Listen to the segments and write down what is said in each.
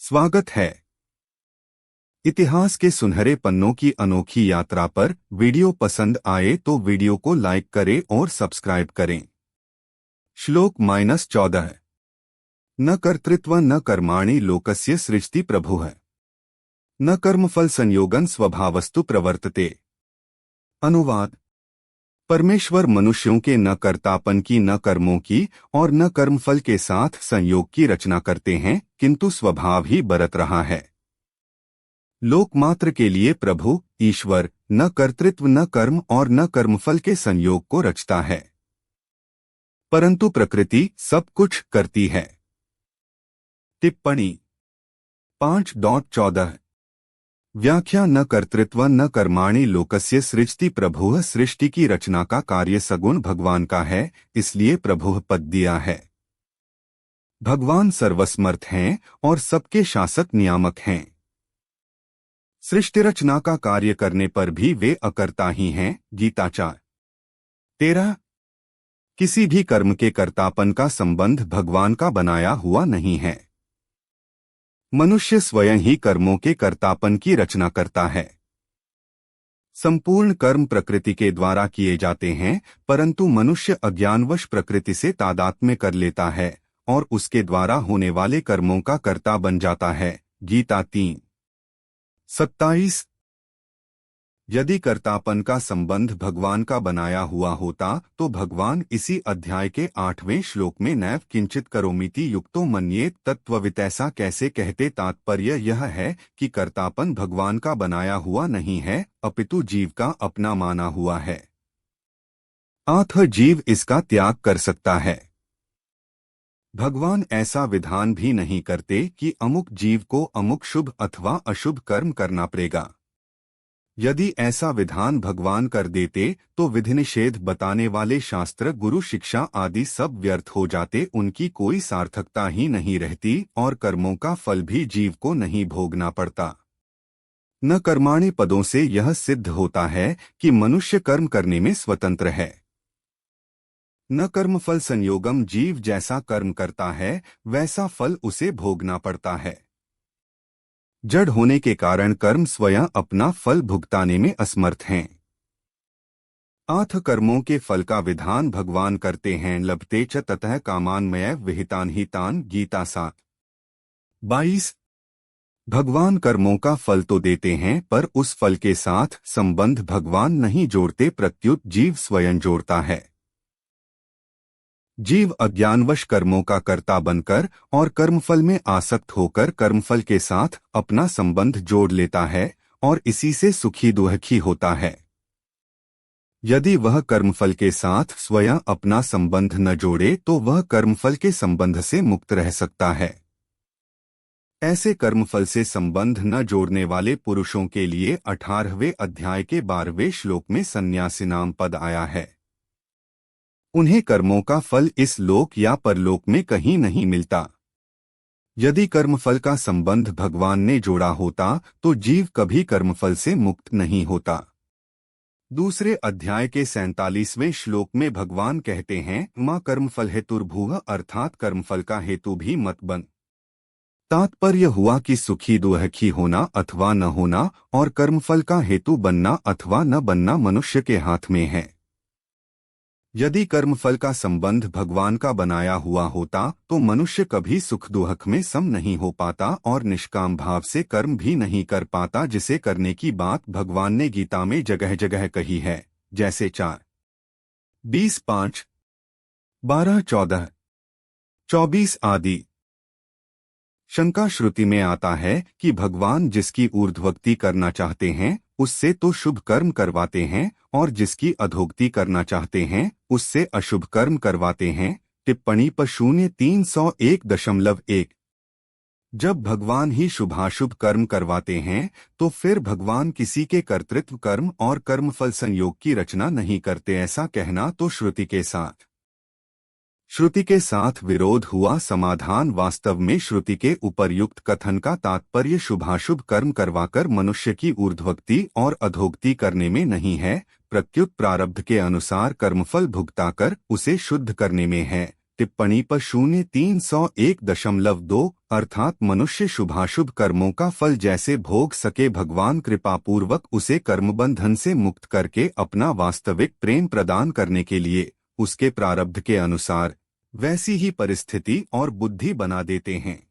स्वागत है। इतिहास के सुनहरे पन्नों की अनोखी यात्रा पर वीडियो पसंद आए तो वीडियो को लाइक करें और सब्सक्राइब करें। श्लोक -14 न कर्तृत्व न कर्माणि लोकस्य सृजति प्रभुः न कर्मफल संयोगन स्वभावस्तु प्रवर्तते। अनुवाद। परमेश्वर मनुष्यों के न कर्तापन की न कर्मों की और न कर्मफल के साथ संयोग की रचना करते हैं, किंतु स्वभाव ही बरत रहा है। लोकमात्र के लिए प्रभु ईश्वर न कर्तृत्व न कर्म और न कर्मफल के संयोग को रचता है, परंतु प्रकृति सब कुछ करती है। टिप्पणी 5.14 व्याख्या न कर्तृत्व न कर्माणि लोकस्य सृजति प्रभुः सृष्टि की रचना का कार्य सगुण भगवान का है, इसलिए प्रभुः पद दिया है। भगवान सर्वसमर्थ हैं और सबके शासक नियामक हैं। सृष्टि रचना का कार्य करने पर भी वे अकर्ता ही हैं। गीता 4:13 किसी भी कर्म के कर्तापन का संबंध भगवान का बनाया हुआ नहीं है। मनुष्य स्वयं ही कर्मों के कर्तापन की रचना करता है। संपूर्ण कर्म प्रकृति के द्वारा किए जाते हैं, परंतु मनुष्य अज्ञानवश प्रकृति से तादात्म्य कर लेता है और उसके द्वारा होने वाले कर्मों का कर्ता बन जाता है। गीता 3:27 यदि कर्तापन का संबंध भगवान का बनाया हुआ होता तो भगवान इसी अध्याय के 8वें श्लोक में नैव किंचित करोमीति युक्तो मन्येत तत्त्ववित् ऐसा कैसे कहते। तात्पर्य यह है कि कर्तापन भगवान का बनाया हुआ नहीं है, अपितु जीव का अपना माना हुआ है। अतः जीव इसका त्याग कर सकता है। भगवान ऐसा विधान भी नहीं करते कि अमुक जीव को अमुक शुभ अथवा अशुभ कर्म करना पड़ेगा। यदि ऐसा विधान भगवान कर देते तो विधि निषेध बताने वाले शास्त्र, गुरु शिक्षा आदि सब व्यर्थ हो जाते, उनकी कोई सार्थकता ही नहीं रहती और कर्मों का फल भी जीव को नहीं भोगना पड़ता। न कर्माणि पदों से यह सिद्ध होता है कि मनुष्य कर्म करने में स्वतंत्र है। न कर्मफल संयोगम जीव जैसा कर्म करता है वैसा फल उसे भोगना पड़ता है। जड़ होने के कारण कर्म स्वयं अपना फल भुगताने में असमर्थ हैं। आठ कर्मों के फल का विधान भगवान करते हैं। लभते च ततः कामान्मय विहितान ही तान। गीता 7:22 भगवान कर्मों का फल तो देते हैं, पर उस फल के साथ संबंध भगवान नहीं जोड़ते, प्रत्युत जीव स्वयं जोड़ता है। जीव अज्ञानवश कर्मों का कर्ता बनकर और कर्मफल में आसक्त होकर कर्मफल के साथ अपना संबंध जोड़ लेता है और इसी से सुखी दुखी होता है। यदि वह कर्मफल के साथ स्वयं अपना संबंध न जोड़े तो वह कर्मफल के संबंध से मुक्त रह सकता है। ऐसे कर्मफल से संबंध न जोड़ने वाले पुरुषों के लिए 18वें अध्याय के 12वें श्लोक में सन्यासी नाम पद आया है। उन्हें कर्मों का फल इस लोक या परलोक में कहीं नहीं मिलता। यदि कर्मफल का संबंध भगवान ने जोड़ा होता तो जीव कभी कर्मफल से मुक्त नहीं होता। दूसरे अध्याय के 47वें श्लोक में भगवान कहते हैं, मां कर्मफल हेतुर्भुः, अर्थात कर्मफल का हेतु भी मत बन। तात्पर्य हुआ कि सुखी दुखी होना अथवा न होना और कर्मफल का हेतु बनना अथवा न बनना मनुष्य के हाथ में है। यदि कर्मफल का संबंध भगवान का बनाया हुआ होता तो मनुष्य कभी सुख दुख में सम नहीं हो पाता और निष्काम भाव से कर्म भी नहीं कर पाता, जिसे करने की बात भगवान ने गीता में जगह जगह कही है, जैसे 4:20, 5, 12, 14, 24 आदि। शंका श्रुति में आता है कि भगवान जिसकी ऊर्ध्वगति करना चाहते हैं उससे तो शुभ कर्म करवाते हैं और जिसकी अधोगति करना चाहते हैं उससे अशुभ कर्म करवाते हैं। टिप्पणी पर 0301.1 जब भगवान ही शुभाशुभ कर्म करवाते हैं तो फिर भगवान किसी के कर्तृत्व कर्म और कर्मफल संयोग की रचना नहीं करते, ऐसा कहना तो श्रुति के साथ विरोध हुआ। समाधान वास्तव में श्रुति के उपर्युक्त कथन का तात्पर्य शुभाशुभ कर्म करवाकर मनुष्य की ऊर्ध्वगति और अधोगति करने में नहीं है, प्रत्युत प्रारब्ध के अनुसार कर्मफल भुगताकर उसे शुद्ध करने में है। टिप्पणी पर 0301.2 अर्थात मनुष्य शुभाशुभ कर्मों का फल जैसे भोग सके, भगवान कृपापूर्वक उसे कर्मबंधन से मुक्त करके अपना वास्तविक प्रेम प्रदान करने के लिए उसके प्रारब्ध के अनुसार वैसी ही परिस्थिति और बुद्धि बना देते हैं।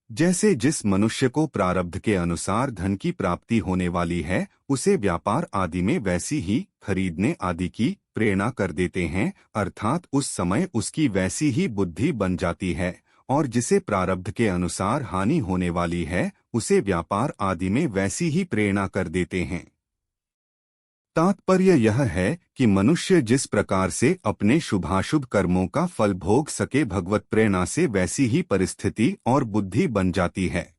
जैसे जिस मनुष्य को प्रारब्ध के अनुसार धन की प्राप्ति होने वाली है, उसे व्यापार आदि में वैसी ही खरीदने आदि की प्रेरणा कर देते हैं, अर्थात उस समय उसकी वैसी ही बुद्धि बन जाती है। और जिसे प्रारब्ध के अनुसार हानि होने वाली है, उसे व्यापार आदि में वैसी ही प्रेरणा कर देते हैं। तात्पर्य यह है कि मनुष्य जिस प्रकार से अपने शुभाशुभ कर्मों का फल भोग सके, भगवत प्रेरणा से वैसी ही परिस्थिति और बुद्धि बन जाती है।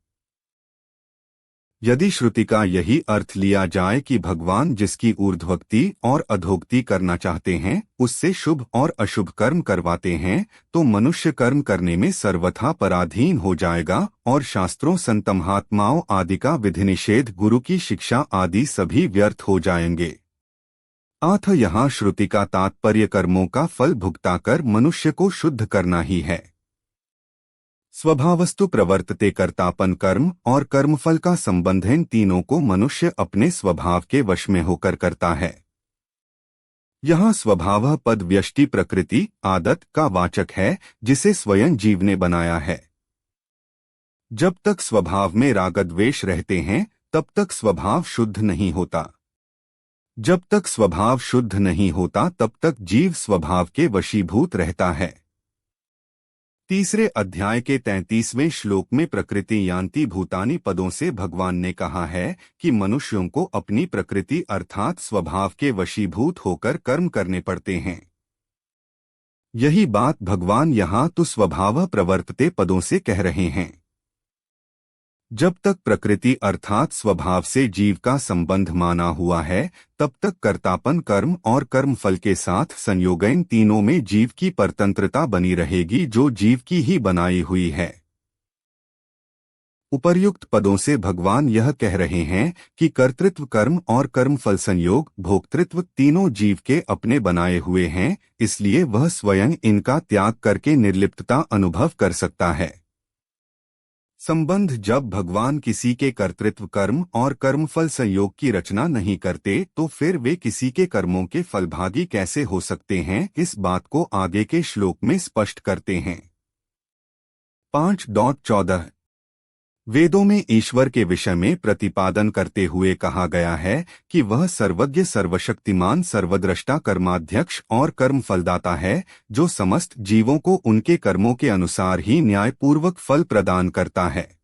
यदि श्रुति का यही अर्थ लिया जाए कि भगवान जिसकी ऊर्ध्वगति और अधोगति करना चाहते हैं, उससे शुभ और अशुभ कर्म करवाते हैं, तो मनुष्य कर्म करने में सर्वथा पराधीन हो जाएगा और शास्त्रों, संत महात्माओं आदि का विधि निषेध, गुरु की शिक्षा आदि सभी व्यर्थ हो जाएंगे। अथ यहाँ श्रुति का तात्पर्य कर्मों का फल भुगताकर मनुष्य को शुद्ध करना ही है। स्वभावस्तु प्रवर्तते कर्तापन कर्म और कर्मफल का संबंध इन तीनों को मनुष्य अपने स्वभाव के वश में होकर करता है। यहाँ स्वभाव पद व्यष्टि प्रकृति आदत का वाचक है, जिसे स्वयं जीव ने बनाया है। जब तक स्वभाव में रागद्वेष रहते हैं, तब तक स्वभाव शुद्ध नहीं होता। जब तक स्वभाव शुद्ध नहीं होता, तब तक जीव स्वभाव के वशीभूत रहता है। तीसरे अध्याय के 33वें श्लोक में प्रकृति यान्ति भूतानि पदों से भगवान ने कहा है कि मनुष्यों को अपनी प्रकृति अर्थात स्वभाव के वशीभूत होकर कर्म करने पड़ते हैं। यही बात भगवान यहाँ तो स्वभाव प्रवर्तते पदों से कह रहे हैं। जब तक प्रकृति अर्थात स्वभाव से जीव का संबंध माना हुआ है, तब तक कर्तापन कर्म और कर्मफल के साथ संयोग इन तीनों में जीव की परतंत्रता बनी रहेगी, जो जीव की ही बनाई हुई है। उपर्युक्त पदों से भगवान यह कह रहे हैं कि कर्तृत्व कर्म और कर्मफल संयोग भोक्तृत्व तीनों जीव के अपने बनाए हुए हैं, इसलिए वह स्वयं इनका त्याग करके निर्लिप्तता अनुभव कर सकता है। संबंध जब भगवान किसी के कर्तृत्व कर्म और कर्मफल संयोग की रचना नहीं करते, तो फिर वे किसी के कर्मों के फलभागी कैसे हो सकते हैं, इस बात को आगे के श्लोक में स्पष्ट करते हैं। 5.14 वेदों में ईश्वर के विषय में प्रतिपादन करते हुए कहा गया है कि वह सर्वज्ञ सर्वशक्तिमान सर्वद्रष्टा कर्माध्यक्ष और कर्मफलदाता है, जो समस्त जीवों को उनके कर्मों के अनुसार ही न्यायपूर्वक फल प्रदान करता है।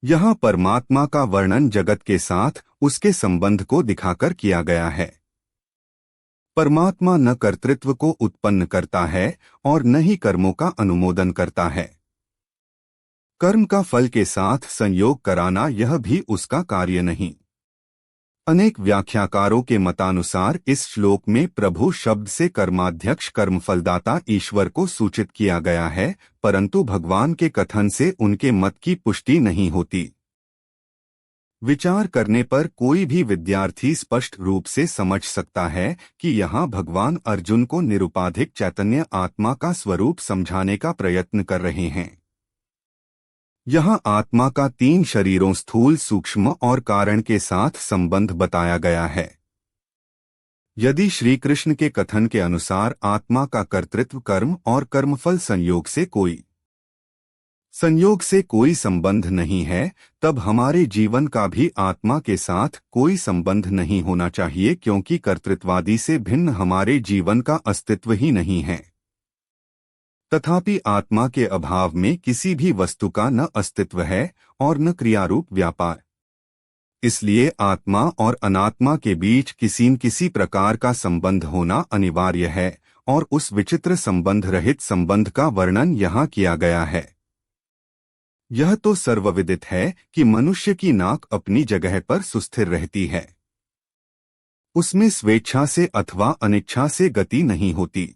यहाँ परमात्मा का वर्णन जगत के साथ उसके संबंध को दिखाकर किया गया है। परमात्मा न कर्तृत्व को उत्पन्न करता है और न ही कर्मों का अनुमोदन करता है। कर्म का फल के साथ संयोग कराना यह भी उसका कार्य नहीं। अनेक व्याख्याकारों के मतानुसार इस श्लोक में प्रभु शब्द से कर्माध्यक्ष कर्मफलदाता ईश्वर को सूचित किया गया है, परंतु भगवान के कथन से उनके मत की पुष्टि नहीं होती। विचार करने पर कोई भी विद्यार्थी स्पष्ट रूप से समझ सकता है कि यहाँ भगवान अर्जुन को निरुपाधिक चैतन्य आत्मा का स्वरूप समझाने का प्रयत्न कर रहे हैं। यहाँ आत्मा का 3 शरीरों स्थूल, सूक्ष्म और कारण के साथ संबंध बताया गया है। यदि श्री कृष्ण के कथन के अनुसार आत्मा का कर्तृत्व कर्म और कर्मफल संयोग से कोई संबंध नहीं है, तब हमारे जीवन का भी आत्मा के साथ कोई संबंध नहीं होना चाहिए, क्योंकि कर्तृत्वादि से भिन्न हमारे जीवन का अस्तित्व ही नहीं है। तथापि आत्मा के अभाव में किसी भी वस्तु का न अस्तित्व है और न क्रियारूप व्यापार। इसलिए आत्मा और अनात्मा के बीच किसी प्रकार का संबंध होना अनिवार्य है, और उस विचित्र संबंध रहित संबंध का वर्णन यहाँ किया गया है। यह तो सर्वविदित है कि मनुष्य की नाक अपनी जगह पर सुस्थिर रहती है। उसमें स्वेच्छा से अथवा अनिच्छा से गति नहीं होती।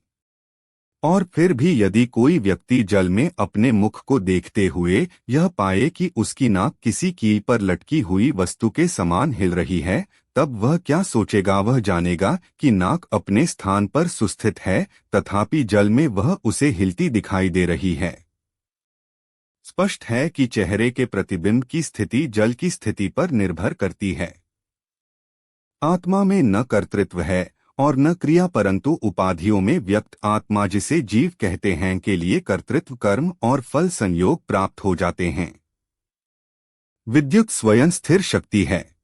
और फिर भी यदि कोई व्यक्ति जल में अपने मुख को देखते हुए यह पाए कि उसकी नाक किसी कील पर लटकी हुई वस्तु के समान हिल रही है, तब वह क्या सोचेगा? वह जानेगा कि नाक अपने स्थान पर सुस्थित है, तथापि जल में वह उसे हिलती दिखाई दे रही है। स्पष्ट है कि चेहरे के प्रतिबिंब की स्थिति जल की स्थिति पर निर्भर करती है। आत्मा में न कर्तृत्व है और न क्रिया, परंतु उपाधियों में व्यक्त आत्मा, जिसे जीव कहते हैं, के लिए कर्तृत्व, कर्म और फल संयोग प्राप्त हो जाते हैं। विद्युत स्वयं स्थिर शक्ति है।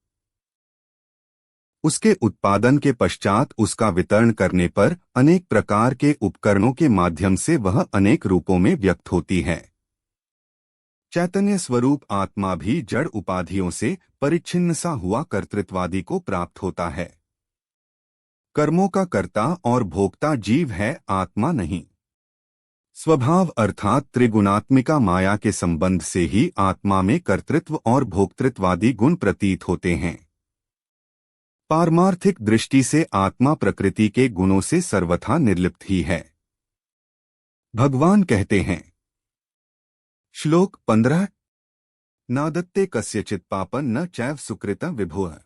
उसके उत्पादन के पश्चात उसका वितरण करने पर अनेक प्रकार के उपकरणों के माध्यम से वह अनेक रूपों में व्यक्त होती है। चैतन्य स्वरूप आत्मा भी जड़ उपाधियों से परिच्छिन्न सा हुआ कर्तृत्वादि को प्राप्त होता है। कर्मों का कर्ता और भोक्ता जीव है, आत्मा नहीं। स्वभाव अर्थात त्रिगुणात्मिका माया के संबंध से ही आत्मा में कर्तृत्व और भोक्तृत्वादि गुण प्रतीत होते हैं। पारमार्थिक दृष्टि से आत्मा प्रकृति के गुणों से सर्वथा निर्लिप्त ही है। भगवान कहते हैं, श्लोक 15, नादत्ते कस्यचित् पापं न चैव सुकृतं विभुः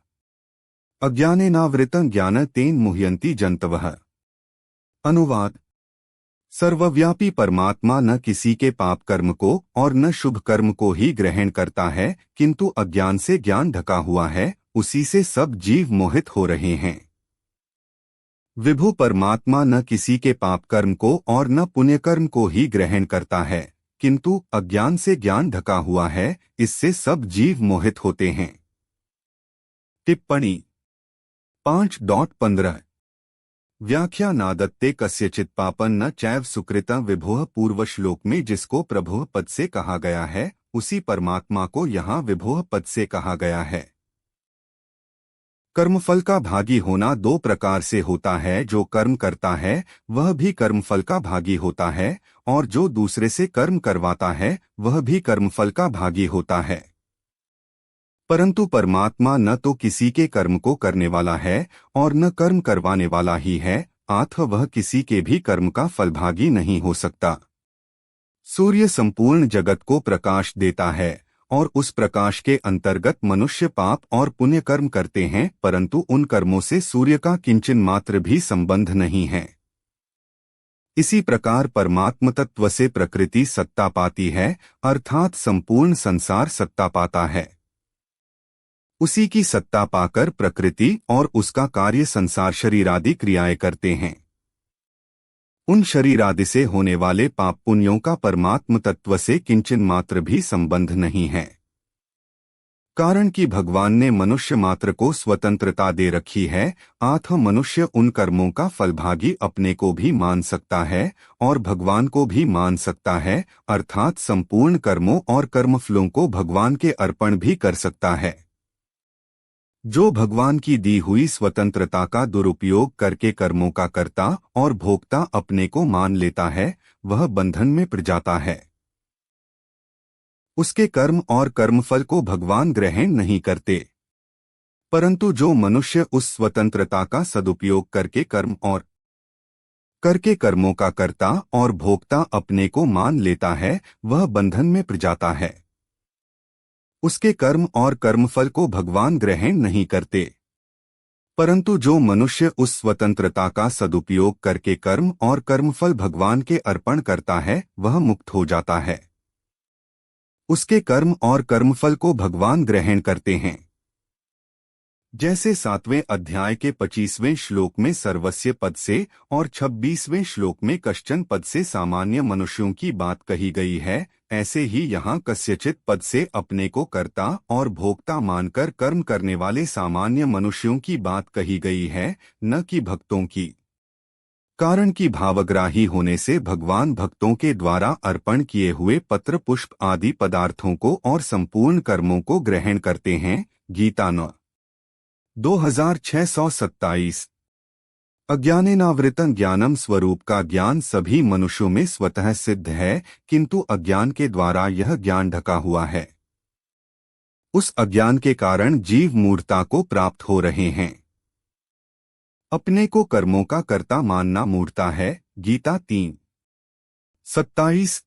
अज्ञानेनावृतं ज्ञान तेन मुह्यन्ति जन्तवः। अनुवाद: सर्वव्यापी परमात्मा न किसी के पाप कर्म को और न शुभ कर्म को ही ग्रहण करता है, किंतु अज्ञान से ज्ञान ढका हुआ है, उसी से सब जीव मोहित हो रहे हैं। विभु परमात्मा न किसी के पाप कर्म को और न पुण्य कर्म को ही ग्रहण करता है, किंतु अज्ञान से ज्ञान ढका हुआ है, इससे सब जीव मोहित होते हैं। टिप्पणी 5.15 व्याख्या: नादत्ते कस्यचित् पापं न चैव सुकृतं विभुः। पूर्व श्लोक में जिसको प्रभुः पद से कहा गया है, उसी परमात्मा को यहाँ विभुः पद से कहा गया है। कर्मफल का भागी होना दो प्रकार से होता है। जो कर्म करता है वह भी कर्मफल का भागी होता है, और जो दूसरे से कर्म करवाता है वह भी कर्मफल का भागी होता है। परंतु परमात्मा न तो किसी के कर्म को करने वाला है और न कर्म करवाने वाला ही है, अतः वह किसी के भी कर्म का फलभागी नहीं हो सकता। सूर्य संपूर्ण जगत को प्रकाश देता है और उस प्रकाश के अंतर्गत मनुष्य पाप और पुण्य कर्म करते हैं, परंतु उन कर्मों से सूर्य का किंचन मात्र भी संबंध नहीं है। इसी प्रकार परमात्म तत्व से प्रकृति सत्ता पाती है, अर्थात संपूर्ण संसार सत्ता पाता है। उसी की सत्ता पाकर प्रकृति और उसका कार्य संसार शरीरादि क्रियाएं करते हैं। उन शरीरादि से होने वाले पाप पुण्यों का परमात्म तत्व से किंचन मात्र भी संबंध नहीं है। कारण कि भगवान ने मनुष्य मात्र को स्वतंत्रता दे रखी है, अतः मनुष्य उन कर्मों का फलभागी अपने को भी मान सकता है और भगवान को भी मान सकता है, अर्थात संपूर्ण कर्मों और कर्मफलों को भगवान के अर्पण भी कर सकता है। जो भगवान की दी हुई स्वतंत्रता का दुरुपयोग करके कर्मों का कर्ता और भोक्ता अपने को मान लेता है, वह बंधन में पड़ जाता है। उसके कर्म और कर्मफल को भगवान ग्रहण नहीं करते। परंतु जो मनुष्य उस स्वतंत्रता का सदुपयोग करके कर्मों का कर्ता और भोक्ता अपने को मान लेता है, वह बंधन में पड़ जाता है। उसके कर्म और कर्मफल को भगवान ग्रहण नहीं करते। परंतु जो मनुष्य उस स्वतंत्रता का सदुपयोग करके कर्म और कर्मफल भगवान के अर्पण करता है, वह मुक्त हो जाता है। उसके कर्म और कर्मफल को भगवान ग्रहण करते हैं। जैसे 7वें अध्याय के 25वें श्लोक में सर्वस्य पद से और 26वें श्लोक में कश्चन पद से सामान्य मनुष्यों की बात कही गई है, ऐसे ही यहाँ कस्यचित् पद से अपने को कर्ता और भोक्ता मानकर कर्म करने वाले सामान्य मनुष्यों की बात कही गई है, न कि भक्तों की। कारण कि भावग्राही होने से भगवान भक्तों के द्वारा अर्पण किए हुए पत्र पुष्प आदि पदार्थों को और संपूर्ण कर्मों को ग्रहण करते हैं। गीता 9:2627। अज्ञानेनावृतं ज्ञानम स्वरूप का ज्ञान सभी मनुष्यों में स्वतः सिद्ध है, किंतु अज्ञान के द्वारा यह ज्ञान ढका हुआ है। उस अज्ञान के कारण जीव मूढ़ता को प्राप्त हो रहे हैं। अपने को कर्मों का कर्ता मानना मूढ़ता है। गीता 3:27।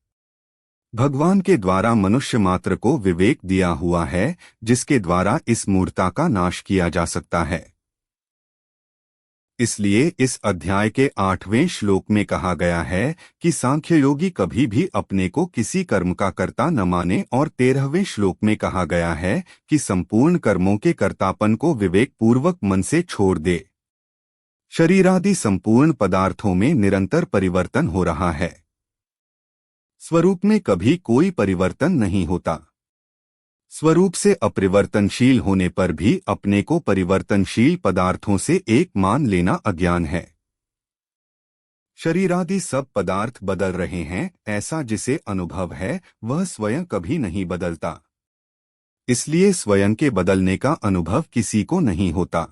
भगवान के द्वारा मनुष्य मात्र को विवेक दिया हुआ है, जिसके द्वारा इस मूढ़ता का नाश किया जा सकता है। इसलिए इस अध्याय के 8वें श्लोक में कहा गया है कि सांख्य योगी कभी भी अपने को किसी कर्म का कर्ता न माने, और 13वें श्लोक में कहा गया है कि संपूर्ण कर्मों के कर्तापन को विवेक पूर्वक मन से छोड़ दे। शरीरादि संपूर्ण पदार्थों में निरंतर परिवर्तन हो रहा है, स्वरूप में कभी कोई परिवर्तन नहीं होता। स्वरूप से अपरिवर्तनशील होने पर भी अपने को परिवर्तनशील पदार्थों से एक मान लेना अज्ञान है। शरीरादि सब पदार्थ बदल रहे हैं, ऐसा जिसे अनुभव है वह स्वयं कभी नहीं बदलता, इसलिए स्वयं के बदलने का अनुभव किसी को नहीं होता।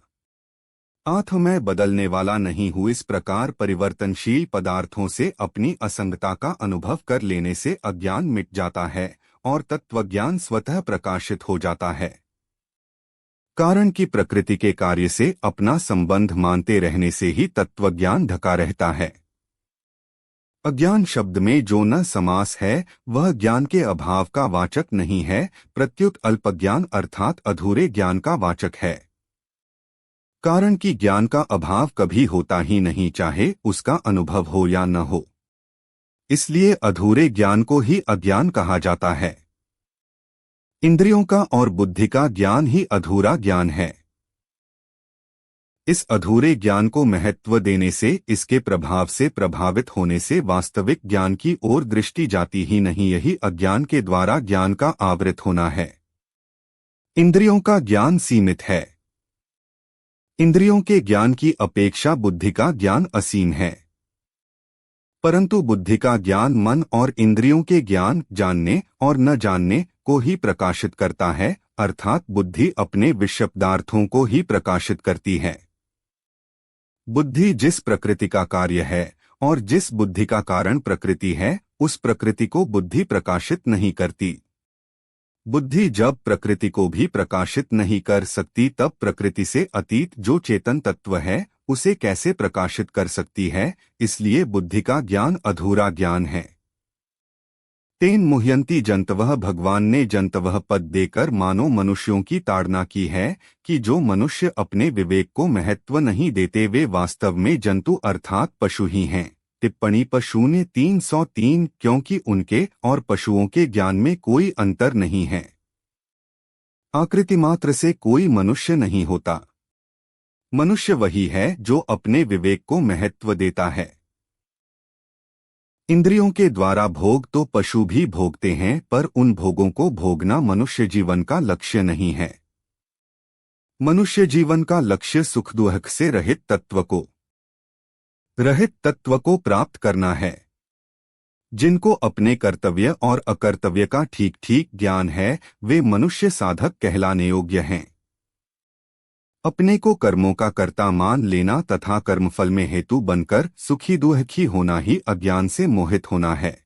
मैं बदलने वाला नहीं हूँ, इस प्रकार परिवर्तनशील पदार्थों से अपनी असंगता का अनुभव कर लेने से अज्ञान मिट जाता है और तत्वज्ञान स्वतः प्रकाशित हो जाता है। कारण की प्रकृति के कार्य से अपना संबंध मानते रहने से ही तत्वज्ञान ढका रहता है। अज्ञान शब्द में जो न समास है वह ज्ञान के अभाव का वाचक नहीं है, प्रत्युत अल्पज्ञान अर्थात अधूरे ज्ञान का वाचक है। कारण कि ज्ञान का अभाव कभी होता ही नहीं, चाहे उसका अनुभव हो या न हो। इसलिए अधूरे ज्ञान को ही अज्ञान कहा जाता है। इंद्रियों का और बुद्धि का ज्ञान ही अधूरा ज्ञान है। इस अधूरे ज्ञान को महत्व देने से, इसके प्रभाव से प्रभावित होने से वास्तविक ज्ञान की ओर दृष्टि जाती ही नहीं। यही अज्ञान के द्वारा ज्ञान का आवृत होना है। इंद्रियों का ज्ञान सीमित है। इंद्रियों के ज्ञान की अपेक्षा बुद्धि का ज्ञान असीम है, परंतु बुद्धि का ज्ञान मन और इंद्रियों के ज्ञान जानने और न जानने को ही प्रकाशित करता है, अर्थात बुद्धि अपने विषय पदार्थों को ही प्रकाशित करती है। बुद्धि जिस प्रकृति का कार्य है और जिस बुद्धि का कारण प्रकृति है, उस प्रकृति को बुद्धि प्रकाशित नहीं करती। बुद्धि जब प्रकृति को भी प्रकाशित नहीं कर सकती, तब प्रकृति से अतीत जो चेतन तत्व है उसे कैसे प्रकाशित कर सकती है। इसलिए बुद्धि का ज्ञान अधूरा ज्ञान है। तेन मुह्यंती जंतवः, भगवान ने जंतवः पद देकर मानो मनुष्यों की ताड़ना की है कि जो मनुष्य अपने विवेक को महत्व नहीं देते वे वास्तव में जंतु अर्थात पशु ही हैं। टिप्पणी पशून्य 303, क्योंकि उनके और पशुओं के ज्ञान में कोई अंतर नहीं है। आकृति मात्र से कोई मनुष्य नहीं होता। मनुष्य वही है जो अपने विवेक को महत्व देता है। इंद्रियों के द्वारा भोग तो पशु भी भोगते हैं, पर उन भोगों को भोगना मनुष्य जीवन का लक्ष्य नहीं है। मनुष्य जीवन का लक्ष्य सुख दुख से रहित तत्व को प्राप्त करना है। जिनको अपने कर्तव्य और अकर्तव्य का ठीक ठीक ज्ञान है वे मनुष्य साधक कहलाने योग्य हैं। अपने को कर्मों का कर्ता मान लेना तथा कर्मफल में हेतु बनकर सुखी दुखी होना ही अज्ञान से मोहित होना है।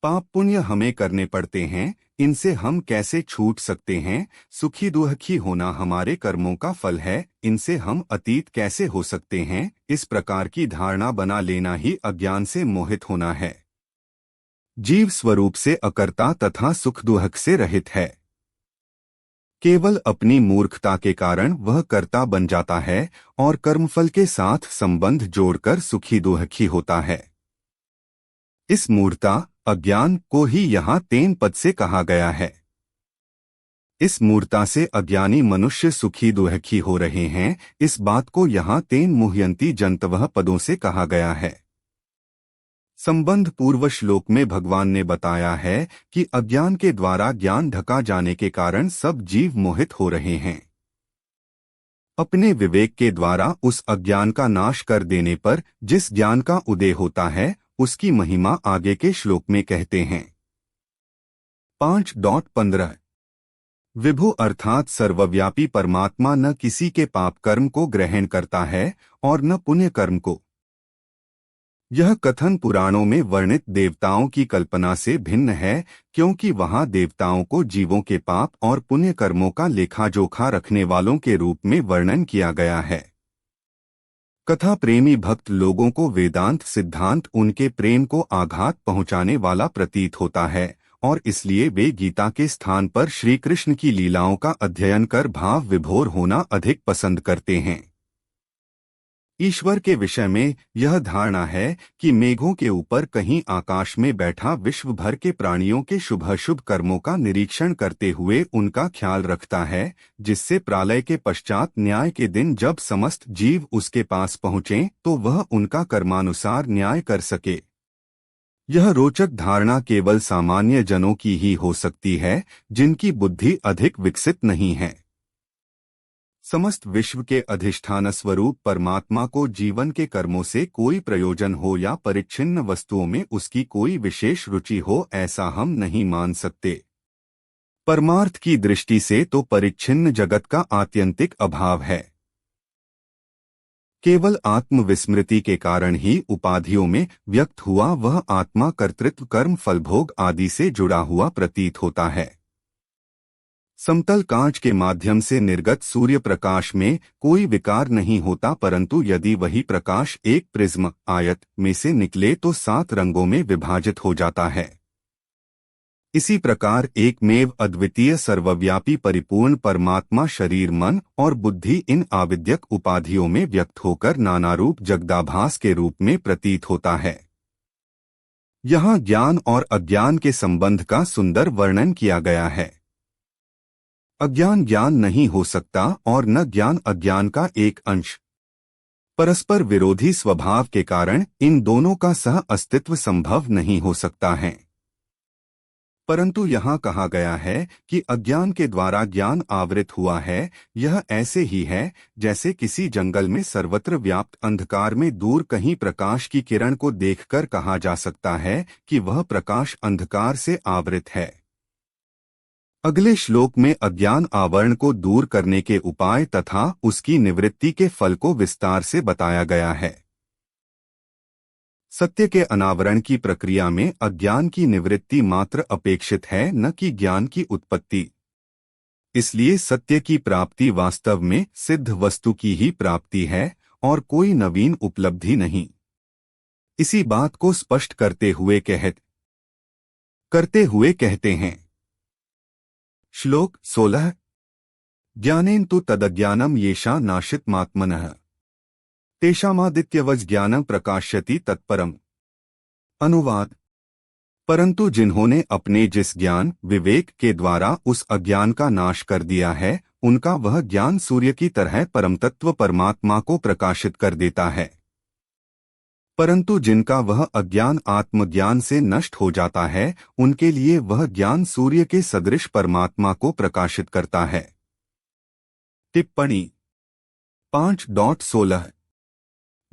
पाप पुण्य हमें करने पड़ते हैं, इनसे हम कैसे छूट सकते हैं। सुखी दुखी होना हमारे कर्मों का फल है, इनसे हम अतीत कैसे हो सकते हैं। इस प्रकार की धारणा बना लेना ही अज्ञान से मोहित होना है। जीव स्वरूप से अकर्ता तथा सुख दुख से रहित है। केवल अपनी मूर्खता के कारण वह कर्ता बन जाता है और कर्मफल के साथ संबंध जोड़कर सुखी दुखी होता है। इस मूर्खता अज्ञान को ही यहाँ तेन पद से कहा गया है। इस मूर्खता से अज्ञानी मनुष्य सुखी दुखी हो रहे हैं। इस बात को यहाँ तेन मुह्यंती जंतवः पदों से कहा गया है। संबंध पूर्व श्लोक में भगवान ने बताया है कि अज्ञान के द्वारा ज्ञान ढका जाने के कारण सब जीव मोहित हो रहे हैं। अपने विवेक के द्वारा उस अज्ञान का नाश कर देने पर जिस ज्ञान का उदय होता है उसकी महिमा आगे के श्लोक में कहते हैं। 5.15 विभु अर्थात सर्वव्यापी परमात्मा न किसी के पाप कर्म को ग्रहण करता है और न पुण्य कर्म को। यह कथन पुराणों में वर्णित देवताओं की कल्पना से भिन्न है, क्योंकि वहां देवताओं को जीवों के पाप और पुण्य कर्मों का लेखा जोखा रखने वालों के रूप में वर्णन किया गया है। कथा प्रेमी भक्त लोगों को वेदांत सिद्धांत उनके प्रेम को आघात पहुंचाने वाला प्रतीत होता है और इसलिए वे गीता के स्थान पर श्री कृष्ण की लीलाओं का अध्ययन कर भाव विभोर होना अधिक पसंद करते हैं। ईश्वर के विषय में यह धारणा है कि मेघों के ऊपर कहीं आकाश में बैठा विश्व भर के प्राणियों के शुभ कर्मों का निरीक्षण करते हुए उनका ख्याल रखता है, जिससे प्रलय के पश्चात न्याय के दिन जब समस्त जीव उसके पास पहुँचें तो वह उनका कर्मानुसार न्याय कर सके। यह रोचक धारणा केवल सामान्य जनों की ही हो सकती है, जिनकी बुद्धि अधिक विकसित नहीं है। समस्त विश्व के अधिष्ठान स्वरूप परमात्मा को जीवन के कर्मों से कोई प्रयोजन हो या परिच्छिन्न वस्तुओं में उसकी कोई विशेष रुचि हो, ऐसा हम नहीं मान सकते। परमार्थ की दृष्टि से तो परिच्छिन्न जगत का आत्यंतिक अभाव है। केवल आत्मविस्मृति के कारण ही उपाधियों में व्यक्त हुआ वह आत्मा कर्तृत्व कर्म फलभोग आदि से जुड़ा हुआ प्रतीत होता है। समतल कांच के माध्यम से निर्गत सूर्य प्रकाश में कोई विकार नहीं होता, परंतु यदि वही प्रकाश एक प्रिज्म आयत में से निकले तो 7 रंगों में विभाजित हो जाता है। इसी प्रकार एकमेव अद्वितीय सर्वव्यापी परिपूर्ण परमात्मा शरीर मन और बुद्धि इन आविद्यक उपाधियों में व्यक्त होकर नानारूप जगदाभास के रूप में प्रतीत होता है। यहाँ ज्ञान और अज्ञान के संबंध का सुंदर वर्णन किया गया है। अज्ञान ज्ञान नहीं हो सकता और न ज्ञान अज्ञान का एक अंश। परस्पर विरोधी स्वभाव के कारण इन दोनों का सह अस्तित्व संभव नहीं हो सकता है। परंतु यहाँ कहा गया है कि अज्ञान के द्वारा ज्ञान आवृत हुआ है। यह ऐसे ही है जैसे किसी जंगल में सर्वत्र व्याप्त अंधकार में दूर कहीं प्रकाश की किरण को देखकर कहा जा सकता है कि वह प्रकाश अंधकार से आवृत है। अगले श्लोक में अज्ञान आवरण को दूर करने के उपाय तथा उसकी निवृत्ति के फल को विस्तार से बताया गया है। सत्य के अनावरण की प्रक्रिया में अज्ञान की निवृत्ति मात्र अपेक्षित है, न कि ज्ञान की उत्पत्ति। इसलिए सत्य की प्राप्ति वास्तव में सिद्ध वस्तु की ही प्राप्ति है और कोई नवीन उपलब्धि नहीं। इसी बात को स्पष्ट करते हुए कहते हैं। श्लोक 16 ज्ञानेन तु तदज्ञानम येषा नाशितमात्मनः तेषामादित्यवज् ज्ञानं प्रकाश्यति तत्परम। अनुवाद। परंतु जिन्होंने अपने जिस ज्ञान विवेक के द्वारा उस अज्ञान का नाश कर दिया है, उनका वह ज्ञान सूर्य की तरह परमतत्व परमात्मा को प्रकाशित कर देता है। परंतु जिनका वह अज्ञान आत्मज्ञान से नष्ट हो जाता है, उनके लिए वह ज्ञान सूर्य के सदृश परमात्मा को प्रकाशित करता है। टिप्पणी 5.16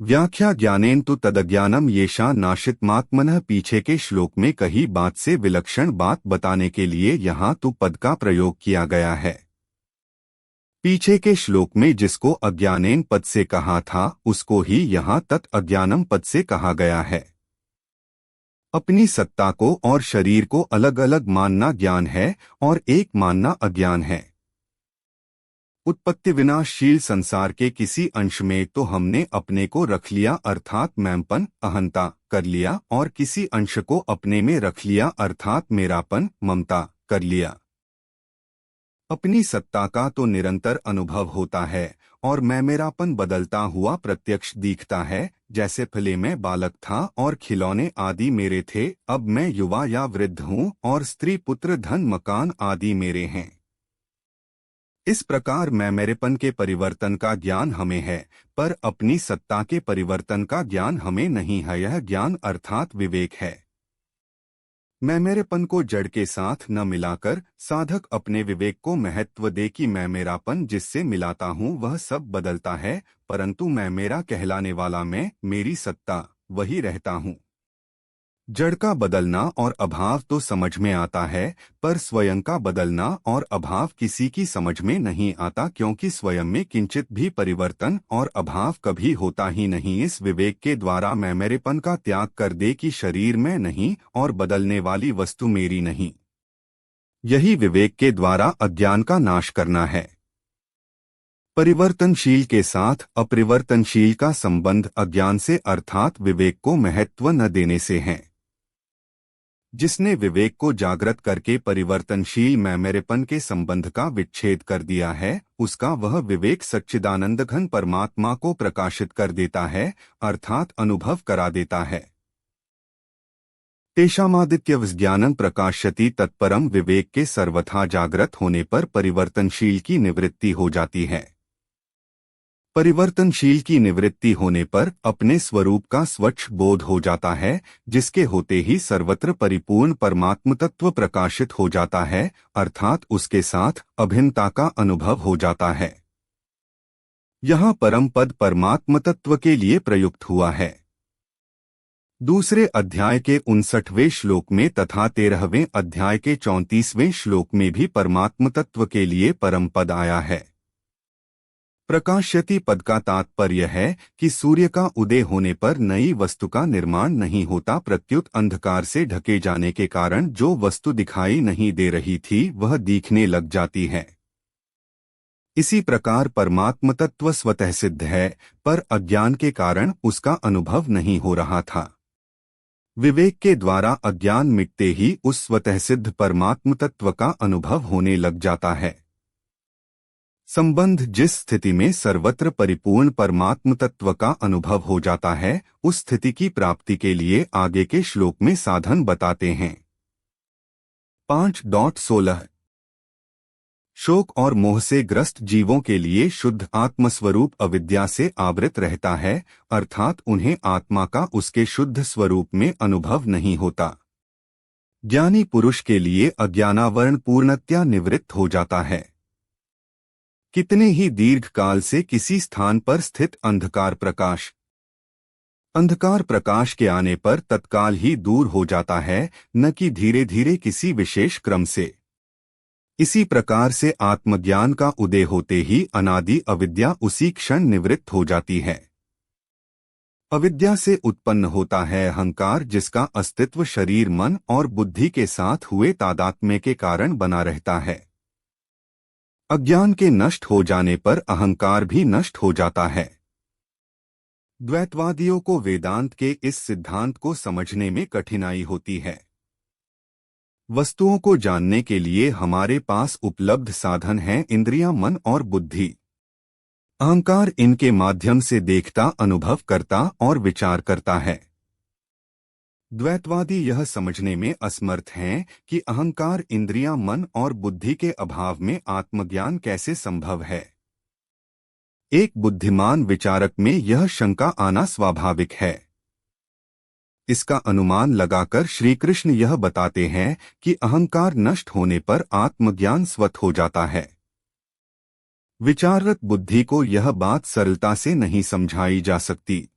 व्याख्या ज्ञानेन तु तदज्ञानम येषा नाशितमात्मनः पीछे के श्लोक में कही बात से विलक्षण बात बताने के लिए यहाँ तु पद का प्रयोग किया गया है। पीछे के श्लोक में जिसको अज्ञानेन पद से कहा था, उसको ही यहाँ तत् अज्ञानम पद से कहा गया है। अपनी सत्ता को और शरीर को अलग अलग मानना ज्ञान है और एक मानना अज्ञान है। उत्पत्ति विनाशशील संसार के किसी अंश में तो हमने अपने को रख लिया अर्थात मैंपन अहंता कर लिया, और किसी अंश को अपने में रख लिया अर्थात मेरापन ममता कर लिया। अपनी सत्ता का तो निरंतर अनुभव होता है और मैं मेरापन बदलता हुआ प्रत्यक्ष दिखता है। जैसे पहले मैं बालक था और खिलौने आदि मेरे थे, अब मैं युवा या वृद्ध हूँ और स्त्री पुत्र धन मकान आदि मेरे हैं। इस प्रकार मैं मेरेपन के परिवर्तन का ज्ञान हमें है, पर अपनी सत्ता के परिवर्तन का ज्ञान हमें नहीं है। यह ज्ञान अर्थात विवेक है। मैं मेरेपन को जड़ के साथ न मिलाकर साधक अपने विवेक को महत्व दे कि मैं मेरापन जिससे मिलाता हूँ वह सब बदलता है, परंतु मैं मेरा कहलाने वाला मैं, मेरी सत्ता वही रहता हूँ। जड़ का बदलना और अभाव तो समझ में आता है, पर स्वयं का बदलना और अभाव किसी की समझ में नहीं आता, क्योंकि स्वयं में किंचित भी परिवर्तन और अभाव कभी होता ही नहीं। इस विवेक के द्वारा मैं मेरेपन का त्याग कर दे कि शरीर में नहीं और बदलने वाली वस्तु मेरी नहीं। यही विवेक के द्वारा अज्ञान का नाश करना है। परिवर्तनशील के साथ अपरिवर्तनशील का संबंध अज्ञान से अर्थात विवेक को महत्व न देने से है। जिसने विवेक को जागृत करके परिवर्तनशील मैं मेरेपन के संबंध का विच्छेद कर दिया है, उसका वह विवेक सच्चिदानंद घन परमात्मा को प्रकाशित कर देता है, अर्थात अनुभव करा देता है। तेषामादित्य विज्ञानं प्रकाशति तत्परम विवेक के सर्वथा जागृत होने पर परिवर्तनशील की निवृत्ति हो जाती है। परिवर्तनशील की निवृत्ति होने पर अपने स्वरूप का स्वच्छ बोध हो जाता है, जिसके होते ही सर्वत्र परिपूर्ण परमात्म तत्व प्रकाशित हो जाता है, अर्थात उसके साथ अभिन्नता का अनुभव हो जाता है। यहाँ परम पद परमात्म तत्व के लिए प्रयुक्त हुआ है। दूसरे अध्याय के 59वें श्लोक में तथा 13वें अध्याय के 34वें श्लोक में भी परमात्म तत्व के लिए परम पद आया है। प्रकाश्यति पद का तात्पर्य है कि सूर्य का उदय होने पर नई वस्तु का निर्माण नहीं होता, प्रत्युत अंधकार से ढके जाने के कारण जो वस्तु दिखाई नहीं दे रही थी वह दिखने लग जाती है। इसी प्रकार परमात्म तत्व स्वतः सिद्ध है, पर अज्ञान के कारण उसका अनुभव नहीं हो रहा था। विवेक के द्वारा अज्ञान मिटते ही उस स्वतः सिद्ध परमात्म तत्व का अनुभव होने लग जाता है। संबंध जिस स्थिति में सर्वत्र परिपूर्ण परमात्म तत्व का अनुभव हो जाता है, उस स्थिति की प्राप्ति के लिए आगे के श्लोक में साधन बताते हैं। 5.16 शोक और मोह से ग्रस्त जीवों के लिए शुद्ध आत्मस्वरूप अविद्या से आवृत रहता है, अर्थात उन्हें आत्मा का उसके शुद्ध स्वरूप में अनुभव नहीं होता। ज्ञानी पुरुष के लिए अज्ञानावरण पूर्णतया निवृत्त हो जाता है। कितने ही दीर्घ काल से किसी स्थान पर स्थित अंधकार प्रकाश के आने पर तत्काल ही दूर हो जाता है, न कि धीरे धीरे किसी विशेष क्रम से। इसी प्रकार से आत्मज्ञान का उदय होते ही अनादि अविद्या उसी क्षण निवृत्त हो जाती है। अविद्या से उत्पन्न होता है अहंकार, जिसका अस्तित्व शरीर मन और बुद्धि के साथ हुए तादात्म्य के कारण बना रहता है। अज्ञान के नष्ट हो जाने पर अहंकार भी नष्ट हो जाता है। द्वैतवादियों को वेदांत के इस सिद्धांत को समझने में कठिनाई होती है। वस्तुओं को जानने के लिए हमारे पास उपलब्ध साधन हैं इंद्रियां, मन और बुद्धि। अहंकार इनके माध्यम से देखता, अनुभव करता और विचार करता है। द्वैतवादी यह समझने में असमर्थ हैं कि अहंकार, इंद्रियां, मन और बुद्धि के अभाव में आत्मज्ञान कैसे संभव है। एक बुद्धिमान विचारक में यह शंका आना स्वाभाविक है। इसका अनुमान लगाकर श्री कृष्ण यह बताते हैं कि अहंकार नष्ट होने पर आत्मज्ञान स्वतः हो जाता है। विचाररत बुद्धि को यह बात सरलता से नहीं समझाई जा सकती।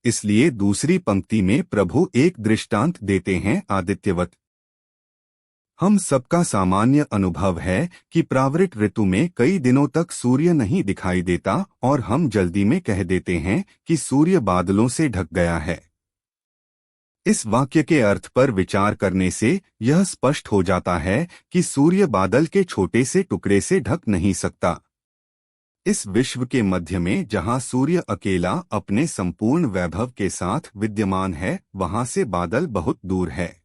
इसलिए दूसरी पंक्ति में प्रभु एक दृष्टांत देते हैं आदित्यवत। हम सबका सामान्य अनुभव है कि प्रावृत ऋतु में कई दिनों तक सूर्य नहीं दिखाई देता और हम जल्दी में कह देते हैं कि सूर्य बादलों से ढक गया है। इस वाक्य के अर्थ पर विचार करने से यह स्पष्ट हो जाता है कि सूर्य बादल के छोटे से टुकड़े से ढक नहीं सकता। इस विश्व के मध्य में जहाँ सूर्य अकेला अपने संपूर्ण वैभव के साथ विद्यमान है, वहाँ से बादल बहुत दूर है।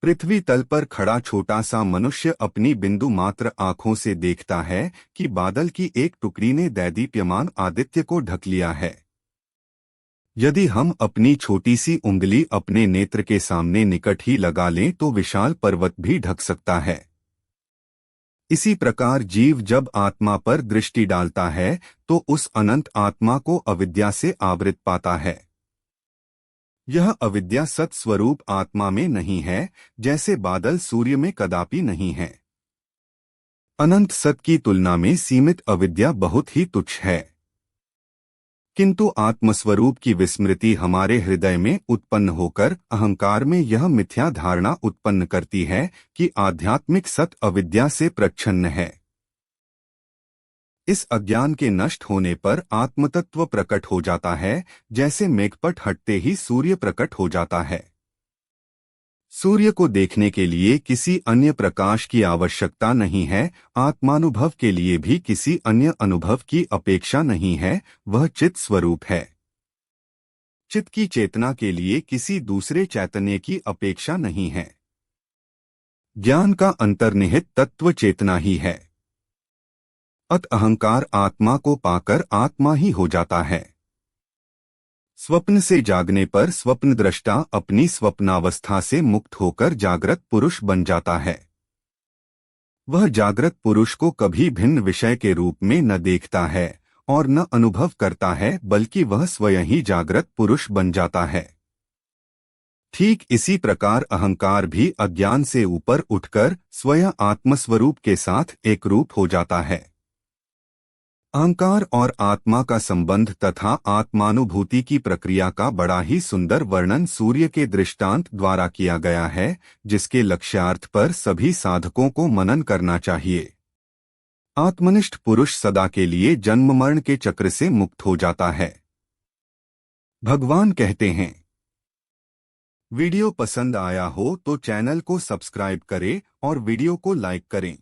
पृथ्वी तल पर खड़ा छोटा सा मनुष्य अपनी बिंदु मात्र आंखों से देखता है कि बादल की एक टुकड़ी ने दैदीप्यमान आदित्य को ढक लिया है। यदि हम अपनी छोटी सी उंगली अपने नेत्र के सामने निकट ही लगा लें तो विशाल पर्वत भी ढक सकता है। इसी प्रकार जीव जब आत्मा पर दृष्टि डालता है तो उस अनंत आत्मा को अविद्या से आवृत पाता है। यह अविद्या सत्स्वरूप आत्मा में नहीं है, जैसे बादल सूर्य में कदापि नहीं है। अनंत सत की तुलना में सीमित अविद्या बहुत ही तुच्छ है। किंतु आत्मस्वरूप की विस्मृति हमारे हृदय में उत्पन्न होकर अहंकार में यह मिथ्या धारणा उत्पन्न करती है कि आध्यात्मिक सत अविद्या से प्रच्छन्न है। इस अज्ञान के नष्ट होने पर आत्मतत्व प्रकट हो जाता है, जैसे मेघपट हटते ही सूर्य प्रकट हो जाता है। सूर्य को देखने के लिए किसी अन्य प्रकाश की आवश्यकता नहीं है। आत्मानुभव के लिए भी किसी अन्य अनुभव की अपेक्षा नहीं है। वह चित स्वरूप है। चित्त की चेतना के लिए किसी दूसरे चैतन्य की अपेक्षा नहीं है। ज्ञान का अंतर्निहित तत्व चेतना ही है। अत अहंकार आत्मा को पाकर आत्मा ही हो जाता है। स्वप्न से जागने पर स्वप्न दृष्टा अपनी स्वप्नावस्था से मुक्त होकर जागृत पुरुष बन जाता है। वह जागृत पुरुष को कभी भिन्न विषय के रूप में न देखता है और न अनुभव करता है, बल्कि वह स्वयं ही जागृत पुरुष बन जाता है। ठीक इसी प्रकार अहंकार भी अज्ञान से ऊपर उठकर स्वयं आत्मस्वरूप के साथ एक रूप हो जाता है। अहंकार और आत्मा का संबंध तथा आत्मानुभूति की प्रक्रिया का बड़ा ही सुंदर वर्णन सूर्य के दृष्टांत द्वारा किया गया है, जिसके लक्ष्यार्थ पर सभी साधकों को मनन करना चाहिए। आत्मनिष्ठ पुरुष सदा के लिए जन्म मरण के चक्र से मुक्त हो जाता है। भगवान कहते हैं, वीडियो पसंद आया हो तो चैनल को सब्सक्राइब करें और वीडियो को लाइक करें।